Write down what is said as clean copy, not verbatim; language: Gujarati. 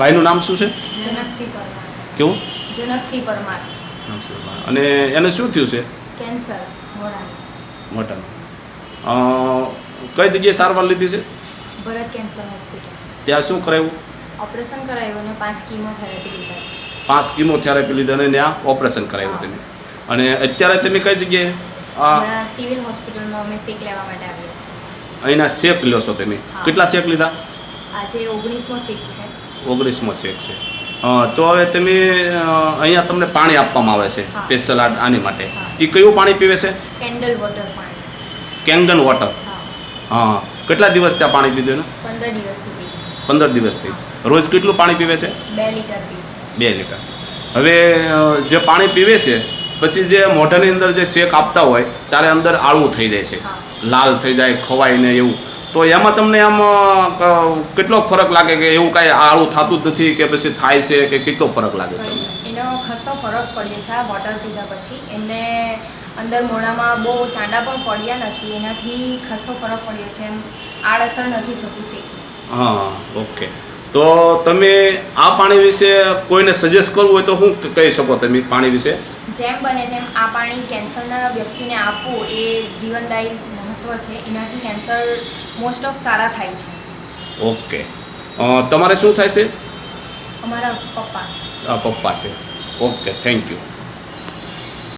ભાઈનું નામ શું છે? જનકસિંહ પરમાર. કેવું? જનકસિંહ પરમાર. અને એને શું થયું છે? કેન્સર મોઢાનું. મોઢાનું. કઈ જગ્યાએ સારવાર લીધી છે? ભરત કેન્સર હોસ્પિટલ. ત્યાં શું કરાવ્યું? ઓપરેશન કરાવ્યું અને 5 કીમોથેરાપી લીધા છે. 5 કીમોથેરાપી લીધા અને ત્યાં ઓપરેશન કરાવ્યું તમે. અને અત્યારે તમે કઈ જગ્યાએ? હમણાં સિવિલ હોસ્પિટલમાં અમે શેક લેવા માટે આવ્યા છીએ. અહીંના શેક લ્યો છો તમે? કેટલા શેક લીધા? આજે 19મો શેક છે. 19મો શેક છે. તો હવે તમે અહીંયા તમને પાણી આપવામાં આવે છે સ્પેશિયલ આની માટે. એ કયું પાણી પીવે છે? કેન્ડલ વોટર પાણી. Kangen water. હા. કેટલા દિવસ ત્યાં પાણી પીધું? 15 દિવસથી પી છે. 15 દિવસથી. રોજ કેટલું પાણી પીવે છે? 2 લીટર પી છે. 2 લીટર. હવે જે પાણી પીવે છે પછી જે મોઢાની અંદર જે શેક આપતા હોય ત્યારે અંદર આળું થઈ જાય છે, લાલ થઈ જાય, ખવાય ને એવું. તો એમાં તમને આમ કેટલો ફરક લાગે કે એવું કાંઈ આળું થતું જ નથી કે પછી થાય છે કે કેટલો ફરક લાગે છે તમને? એનો ખાસો ફરક પડ્યો છે આ વોટર પીધા પછી. એમને અંદર મોઢામાં બહુ ચાંદા પણ પડ્યા નથી. એનાથી ખાસો ફરક પડ્યો છે. એમ આડઅસર નથી થતી શેકની. હા, ઓકે. તો તમે આ પાણી વિશે કોઈને સજેસ્ટ કરવું હોય તો શું કહી શકો તમે પાણી વિશે? જેમ બને તેમ આ પાણી કેન્સરના વ્યક્તિને આપવું એ જીવનદાયી મહત્ત્વ છે. એનાથી કેન્સર મોસ્ટ ઓફ સારા થાય છે. ઓકે. તમારે શું થાય છે? અમારા પપ્પા. પપ્પા છે. Okay, thank you.